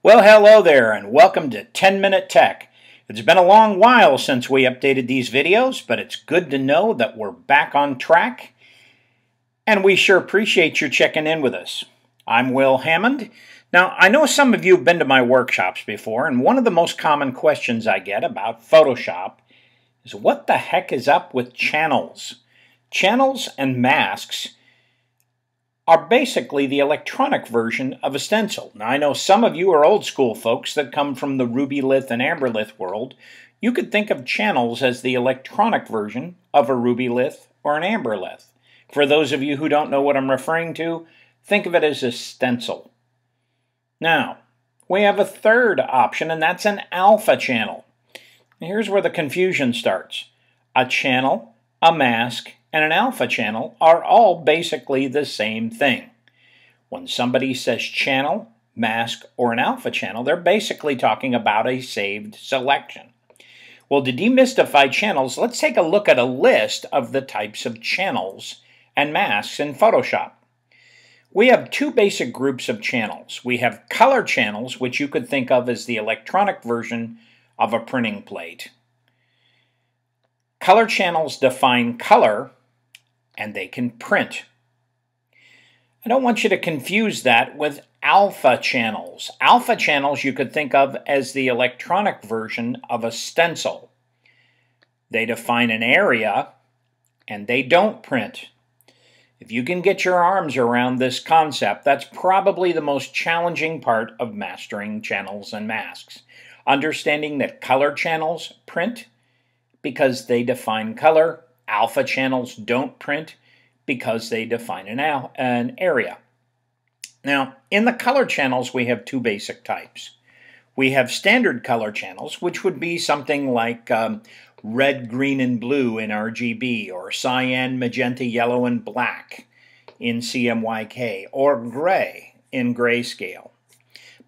Well, hello there, and welcome to 10-Minute Tech. It's been a long while since we updated these videos, but it's good to know that we're back on track, and we sure appreciate your checking in with us. I'm Will Hammond. Now, I know some of you have been to my workshops before, and one of the most common questions I get about Photoshop is what the heck is up with channels? Channels and masks are basically the electronic version of a stencil. Now, I know some of you are old school folks that come from the Rubylith and Amberlith world. You could think of channels as the electronic version of a Rubylith or an Amberlith. For those of you who don't know what I'm referring to, think of it as a stencil. Now, we have a third option, and that's an alpha channel. Here's where the confusion starts. A channel, a mask, and an alpha channel are all basically the same thing. When somebody says channel, mask, or an alpha channel, they're basically talking about a saved selection. Well, to demystify channels, let's take a look at a list of the types of channels and masks in Photoshop. We have two basic groups of channels. We have color channels, which you could think of as the electronic version of a printing plate. Color channels define color, and they can print. I don't want you to confuse that with alpha channels. Alpha channels you could think of as the electronic version of a stencil. They define an area, and they don't print. If you can get your arms around this concept, that's probably the most challenging part of mastering channels and masks. Understanding that color channels print because they define color. Alpha channels don't print because they define an area. Now, in the color channels, we have two basic types. We have standard color channels, which would be something like red, green, and blue in RGB, or cyan, magenta, yellow, and black in CMYK, or gray in grayscale.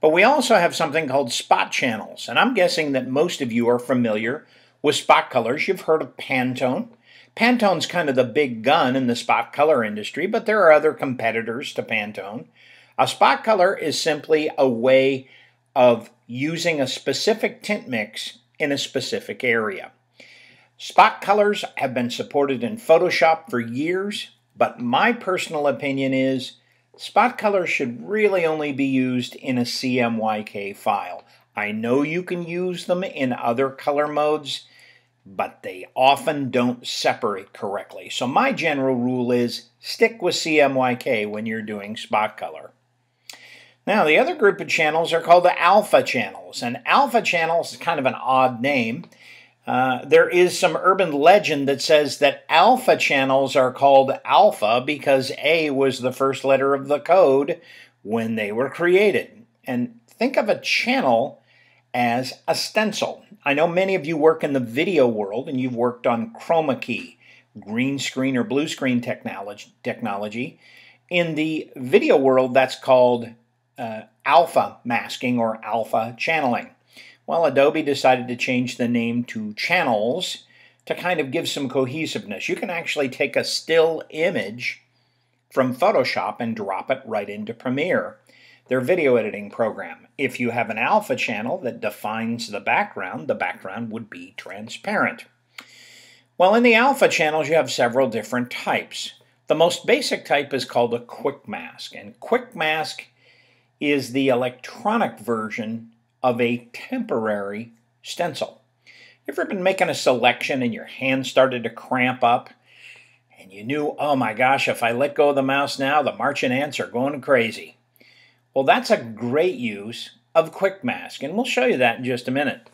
But we also have something called spot channels, and I'm guessing that most of you are familiar with spot colors. You've heard of Pantone. Pantone's kind of the big gun in the spot color industry, but there are other competitors to Pantone. A spot color is simply a way of using a specific tint mix in a specific area. Spot colors have been supported in Photoshop for years, but my personal opinion is spot colors should really only be used in a CMYK file. I know you can use them in other color modes, but they often don't separate correctly. So my general rule is stick with CMYK when you're doing spot color. Now, the other group of channels are called the alpha channels, and alpha channels is kind of an odd name. There is some urban legend that says that alpha channels are called alpha because A was the first letter of the code when they were created. And think of a channel as a stencil. I know many of you work in the video world, and you've worked on chroma key, green screen or blue screen technology. In the video world, that's called alpha masking or alpha channeling. Well, Adobe decided to change the name to channels to kind of give some cohesiveness. You can actually take a still image from Photoshop and drop it right into Premiere, their video editing program. If you have an alpha channel that defines the background would be transparent. Well, in the alpha channels, you have several different types. The most basic type is called a quick mask, and quick mask is the electronic version of a temporary stencil. You ever been making a selection and your hand started to cramp up, and you knew, oh my gosh, if I let go of the mouse now, the marching ants are going crazy? Well, that's a great use of quick mask, and we'll show you that in just a minute.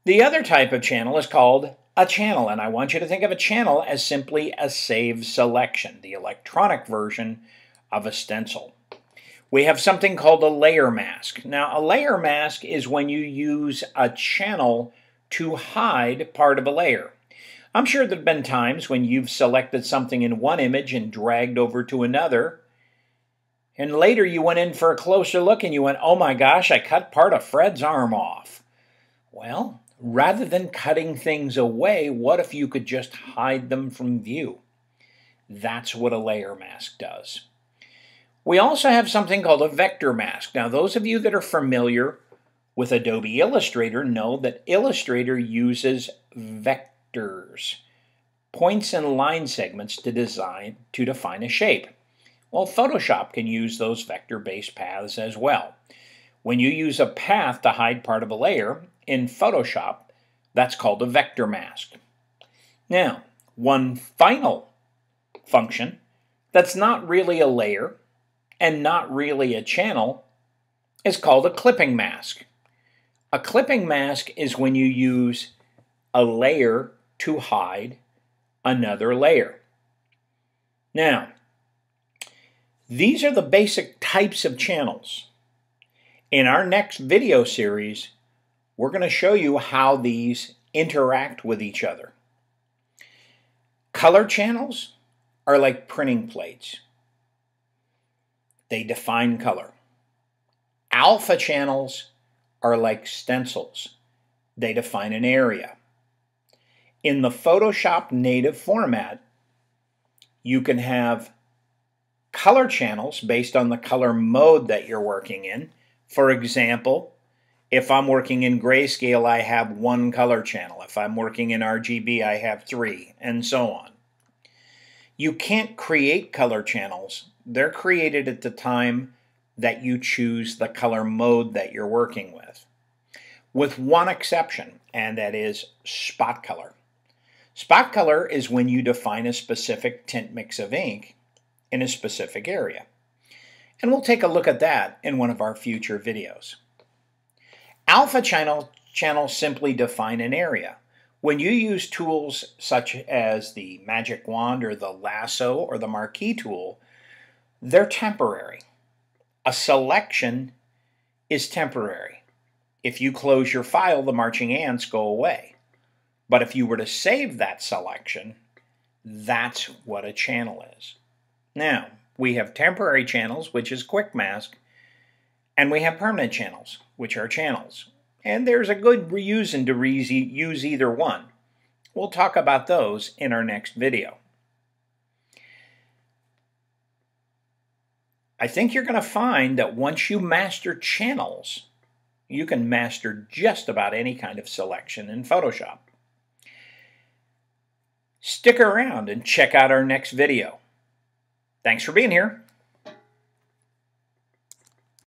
The other type of channel is called a channel, and I want you to think of a channel as simply a saved selection, the electronic version of a stencil. We have something called a layer mask. Now, a layer mask is when you use a channel to hide part of a layer. I'm sure there have been times when you've selected something in one image and dragged over to another, and later you went in for a closer look and you went, oh my gosh, I cut part of Fred's arm off. Well, rather than cutting things away, what if you could just hide them from view? That's what a layer mask does. We also have something called a vector mask. Now, those of you that are familiar with Adobe Illustrator know that Illustrator uses vectors, points and line segments to define a shape. Well, Photoshop can use those vector-based paths as well. When you use a path to hide part of a layer in Photoshop, that's called a vector mask. Now, one final function that's not really a layer and not really a channel is called a clipping mask. A clipping mask is when you use a layer to hide another layer. Now, these are the basic types of channels. In our next video series, we're going to show you how these interact with each other. Color channels are like printing plates. They define color. Alpha channels are like stencils. They define an area. In the Photoshop native format, you can have color channels based on the color mode that you're working in. For example, if I'm working in grayscale, I have one color channel. If I'm working in RGB, I have three, and so on. You can't create color channels. They're created at the time that you choose the color mode that you're working with one exception, and that is spot color. Spot color is when you define a specific tint mix of ink in a specific area. And we'll take a look at that in one of our future videos. Alpha channels simply define an area. When you use tools such as the magic wand or the lasso or the marquee tool, they're temporary. A selection is temporary. If you close your file, the marching ants go away. But if you were to save that selection, that's what a channel is. Now, we have temporary channels, which is quick mask, and we have permanent channels, which are channels. And there's a good reason to use either one. We'll talk about those in our next video. I think you're going to find that once you master channels, you can master just about any kind of selection in Photoshop. Stick around and check out our next video. Thanks for being here.